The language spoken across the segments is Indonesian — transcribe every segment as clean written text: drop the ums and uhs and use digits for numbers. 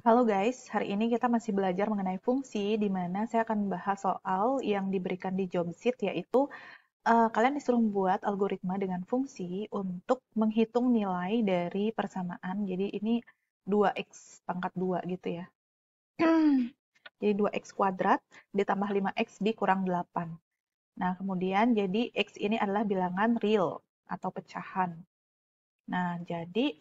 Halo guys, hari ini kita masih belajar mengenai fungsi, di mana saya akan membahas soal yang diberikan di job sheet, yaitu kalian disuruh membuat algoritma dengan fungsi untuk menghitung nilai dari persamaan. Jadi ini 2x pangkat 2 gitu ya. Jadi 2x kuadrat ditambah 5x dikurang 8. Nah, kemudian jadi x ini adalah bilangan real atau pecahan. Nah, jadi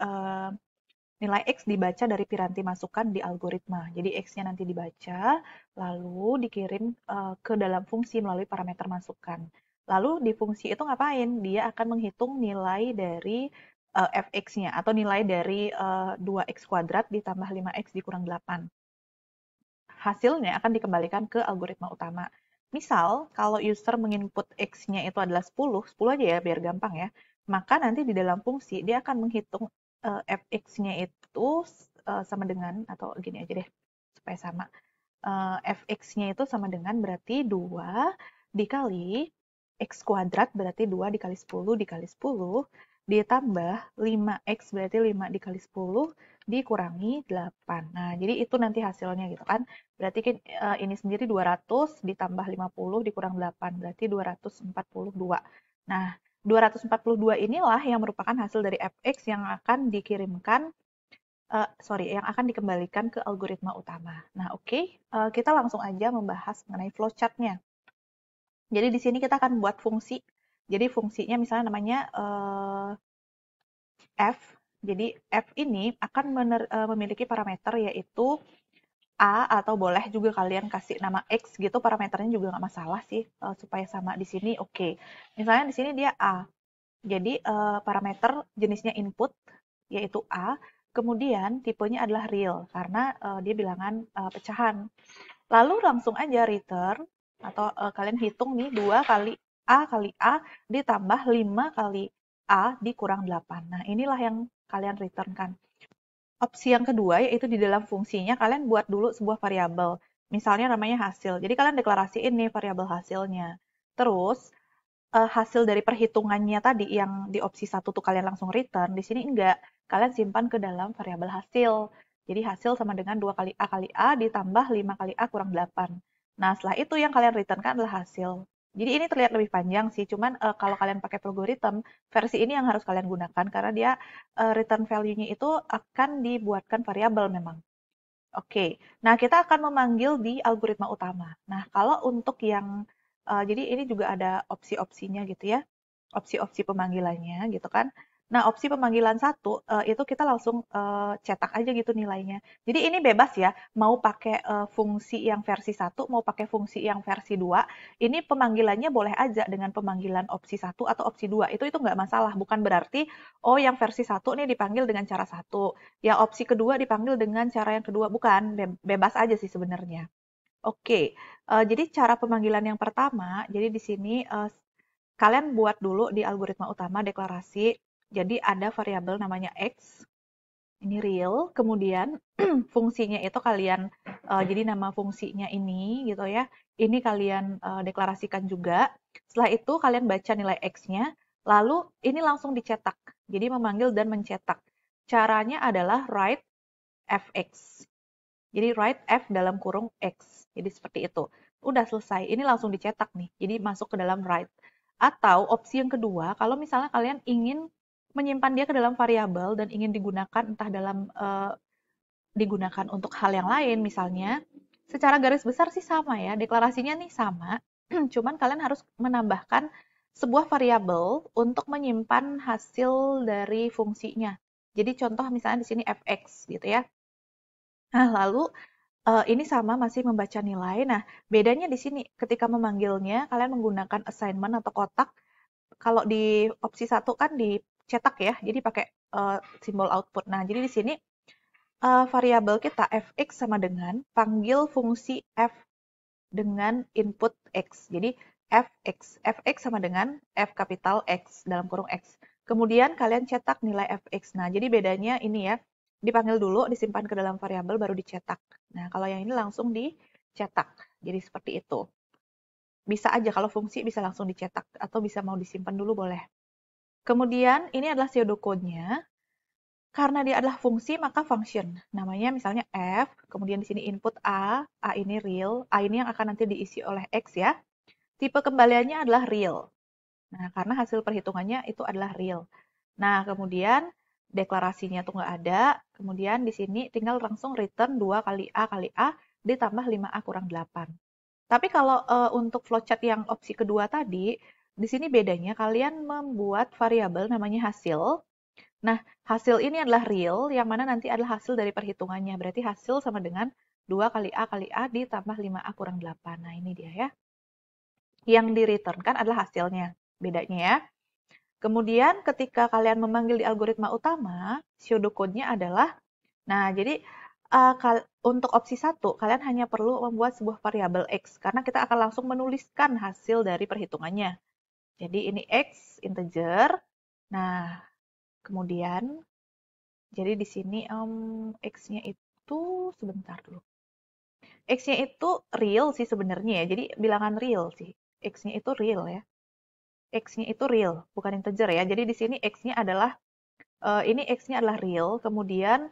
nilai X dibaca dari piranti masukan di algoritma. Jadi X-nya nanti dibaca, lalu dikirim ke dalam fungsi melalui parameter masukan. Lalu di fungsi itu ngapain? Dia akan menghitung nilai dari fx-nya atau nilai dari 2x kuadrat ditambah 5x dikurang 8. Hasilnya akan dikembalikan ke algoritma utama. Misal, kalau user menginput X-nya itu adalah 10, 10 aja ya biar gampang ya, maka nanti di dalam fungsi dia akan menghitung fx-nya itu sama dengan, atau gini aja deh, supaya sama. Fx-nya itu sama dengan berarti 2 dikali x kuadrat berarti 2 dikali 10 dikali 10 ditambah 5x berarti 5 dikali 10 dikurangi 8. Nah, jadi itu nanti hasilnya gitu kan. Berarti ini sendiri 200 ditambah 50 dikurang 8 berarti 242. Nah, 242 inilah yang merupakan hasil dari fx yang akan dikirimkan yang akan dikembalikan ke algoritma utama. Nah, oke, kita langsung aja membahas mengenai flowchart-nya. Jadi di sini kita akan buat fungsi. Jadi fungsinya misalnya namanya f. Jadi f ini akan memiliki parameter yaitu a, atau boleh juga kalian kasih nama x gitu, parameternya juga nggak masalah sih, supaya sama di sini oke. Misalnya di sini dia a. Jadi parameter jenisnya input yaitu a, kemudian tipenya adalah real karena dia bilangan pecahan. Lalu langsung aja return atau kalian hitung nih 2 kali A ditambah 5 kali A dikurang 8. Nah, inilah yang kalian returnkan. Opsi yang kedua yaitu di dalam fungsinya kalian buat dulu sebuah variabel. Misalnya namanya hasil. Jadi kalian deklarasiin nih variabel hasilnya. Terus hasil dari perhitungannya tadi yang di opsi 1 tuh kalian langsung return, di sini enggak. Kalian simpan ke dalam variabel hasil. Jadi hasil sama dengan 2 kali A ditambah 5 kali A kurang 8. Nah, setelah itu yang kalian return kan adalah hasil. Jadi ini terlihat lebih panjang sih, cuman kalau kalian pakai algoritma, versi ini yang harus kalian gunakan karena dia return value-nya itu akan dibuatkan variabel memang. Oke, nah kita akan memanggil di algoritma utama. Nah, kalau untuk yang, jadi ini juga ada opsi-opsinya gitu ya, opsi-opsi pemanggilannya gitu kan. Nah, opsi pemanggilan satu itu kita langsung cetak aja gitu nilainya. Jadi ini bebas ya, mau pakai fungsi yang versi satu, mau pakai fungsi yang versi 2, ini pemanggilannya boleh aja dengan pemanggilan opsi satu atau opsi 2, itu nggak masalah, bukan berarti, oh yang versi satu nih dipanggil dengan cara satu, yang opsi kedua dipanggil dengan cara yang kedua, bukan, bebas aja sih sebenarnya. Oke, jadi cara pemanggilan yang pertama, jadi di sini kalian buat dulu di algoritma utama deklarasi, jadi ada variabel namanya X, ini real, kemudian fungsinya itu kalian, jadi nama fungsinya ini gitu ya, ini kalian deklarasikan juga, setelah itu kalian baca nilai X-nya, lalu ini langsung dicetak, jadi memanggil dan mencetak. Caranya adalah write fx. Jadi write f dalam kurung x. Jadi seperti itu. Udah selesai. Ini langsung dicetak nih. Jadi masuk ke dalam write. Atau opsi yang kedua, kalau misalnya kalian ingin menyimpan dia ke dalam variabel dan ingin digunakan entah dalam digunakan untuk hal yang lain misalnya, secara garis besar sih sama ya. Deklarasinya nih sama. Cuman kalian harus menambahkan sebuah variabel untuk menyimpan hasil dari fungsinya. Jadi contoh misalnya di sini fx gitu ya. Nah, lalu ini sama masih membaca nilai. Nah, bedanya di sini ketika memanggilnya kalian menggunakan assignment atau kotak. Kalau di opsi satu kan dicetak ya, jadi pakai simbol output. Nah, jadi di sini variabel kita fx sama dengan panggil fungsi f dengan input x. Jadi fx sama dengan f kapital x dalam kurung x. Kemudian kalian cetak nilai fx. Nah, jadi bedanya ini ya, dipanggil dulu, disimpan ke dalam variabel, baru dicetak. Nah, kalau yang ini langsung dicetak. Jadi seperti itu. Bisa aja kalau fungsi bisa langsung dicetak atau bisa mau disimpan dulu boleh. Kemudian ini adalah pseudocode-nya. Karena dia adalah fungsi, maka function. Namanya misalnya f, kemudian di sini input a ini real, a ini yang akan nanti diisi oleh x ya. Tipe kembaliannya adalah real. Nah, karena hasil perhitungannya itu adalah real. Nah, kemudian deklarasinya tuh nggak ada. Kemudian di sini tinggal langsung return 2 kali A ditambah 5A kurang 8. Tapi kalau untuk flowchart yang opsi kedua tadi, di sini bedanya kalian membuat variabel namanya hasil. Nah, hasil ini adalah real, yang mana nanti adalah hasil dari perhitungannya. Berarti hasil sama dengan 2 kali A ditambah 5A kurang 8. Nah, ini dia ya. Yang di-return-kan adalah hasilnya. Bedanya ya. Kemudian ketika kalian memanggil di algoritma utama, pseudocode-nya adalah, nah jadi untuk opsi 1, kalian hanya perlu membuat sebuah variabel x, karena kita akan langsung menuliskan hasil dari perhitungannya. Jadi ini x, integer. Nah, kemudian, jadi di sini x-nya itu, sebentar dulu. X-nya itu real sih sebenarnya ya, jadi bilangan real sih. X-nya itu real ya. X-nya itu real, bukan integer ya. Jadi di sini X-nya adalah, ini X-nya adalah real, kemudian,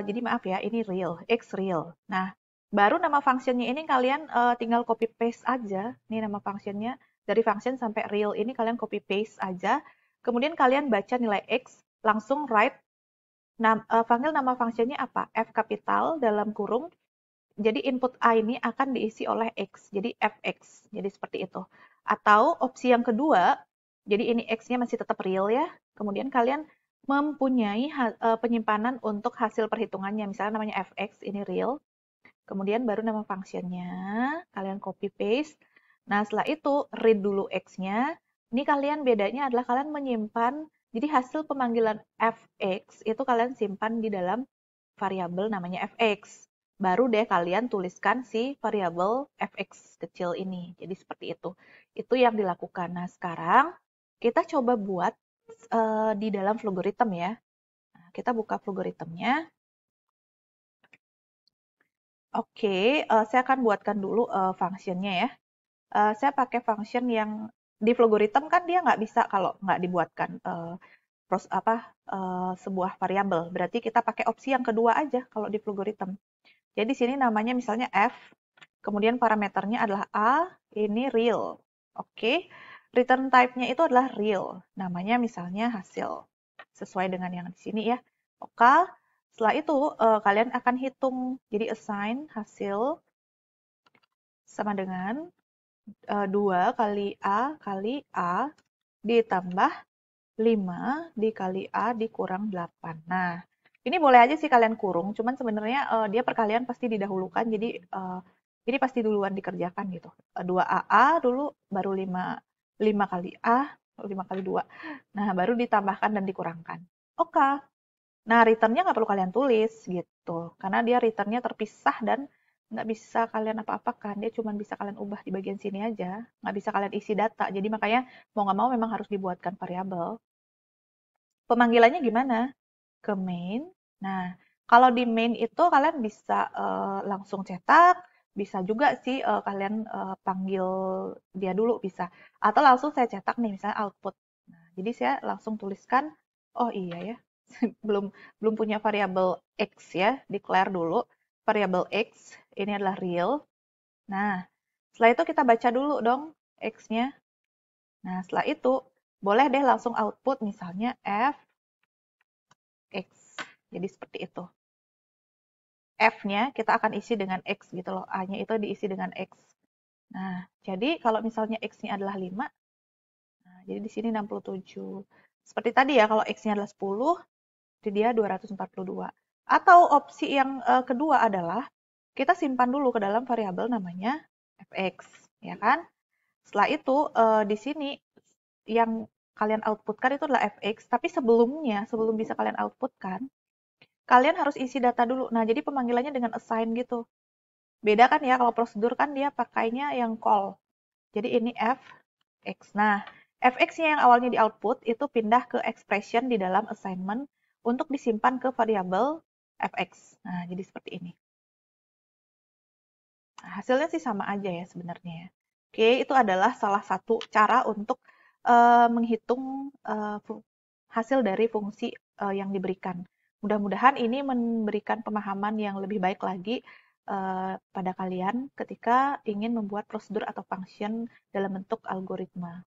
jadi maaf ya, ini real, X real. Nah, baru nama functionnya ini kalian tinggal copy paste aja. Ini nama functionnya, dari function sampai real ini kalian copy paste aja. Kemudian kalian baca nilai X, langsung write, panggil nama functionnya apa? F kapital dalam kurung, jadi input A ini akan diisi oleh X, jadi fx, jadi seperti itu. Atau opsi yang kedua, jadi ini X-nya masih tetap real ya, kemudian kalian mempunyai penyimpanan untuk hasil perhitungannya, misalnya namanya fx, ini real, kemudian baru nama functionnya, kalian copy paste. Nah setelah itu read dulu X-nya, ini kalian bedanya adalah kalian menyimpan, jadi hasil pemanggilan fx itu kalian simpan di dalam variabel namanya fx. Baru deh kalian tuliskan si variabel fx kecil ini. Jadi seperti itu. Itu yang dilakukan. Nah, sekarang kita coba buat di dalam logarithm ya. Nah, kita buka logarithmnya. Oke, saya akan buatkan dulu functionnya ya. Saya pakai function yang di logarithm kan dia nggak bisa kalau nggak dibuatkan sebuah variabel. Berarti kita pakai opsi yang kedua aja kalau di logarithm. Jadi di sini namanya misalnya f, kemudian parameternya adalah a, ini real. Oke, return type-nya itu adalah real. Namanya misalnya hasil. Sesuai dengan yang di sini ya. Oke, setelah itu kalian akan hitung. Jadi assign hasil sama dengan 2 kali A ditambah 5 dikali A dikurang 8. Nah, ini boleh aja sih kalian kurung, cuman sebenarnya dia perkalian pasti didahulukan, jadi ini pasti duluan dikerjakan gitu. 2AA dulu, baru 5 kali A, 5 kali 2. Nah, baru ditambahkan dan dikurangkan. Oke. Nah, return-nya nggak perlu kalian tulis gitu, karena dia return-nya terpisah dan nggak bisa kalian apa-apakan, dia cuma bisa kalian ubah di bagian sini aja, nggak bisa kalian isi data, jadi makanya mau nggak mau memang harus dibuatkan variabel. Pemanggilannya gimana? Ke main. Nah, kalau di main itu kalian bisa langsung cetak, bisa juga sih kalian panggil dia dulu bisa. Atau langsung saya cetak nih misalnya output. Nah, jadi saya langsung tuliskan, oh iya ya, belum belum punya variabel x ya, declare dulu variabel x ini adalah real. Nah, setelah itu kita baca dulu dong x-nya. Nah, setelah itu boleh deh langsung output misalnya f x. Jadi seperti itu. F-nya kita akan isi dengan X gitu loh. A-nya itu diisi dengan X. Nah, jadi kalau misalnya X-nya adalah 5, nah, jadi di sini 67. Seperti tadi ya, kalau X-nya adalah 10, jadi dia 242. Atau opsi yang kedua adalah, kita simpan dulu ke dalam variabel namanya fx, ya kan? Setelah itu, di sini yang kalian outputkan itu adalah fx, tapi sebelumnya, sebelum bisa kalian outputkan, kalian harus isi data dulu. Nah, jadi pemanggilannya dengan assign gitu. Beda kan ya, kalau prosedur kan dia pakainya yang call. Jadi ini fx. Nah, fx-nya yang awalnya di output itu pindah ke expression di dalam assignment untuk disimpan ke variabel fx. Nah, jadi seperti ini. Nah, hasilnya sih sama aja ya sebenarnya ya. Oke, itu adalah salah satu cara untuk menghitung hasil dari fungsi yang diberikan. Mudah-mudahan ini memberikan pemahaman yang lebih baik lagi pada kalian ketika ingin membuat prosedur atau function dalam bentuk algoritma.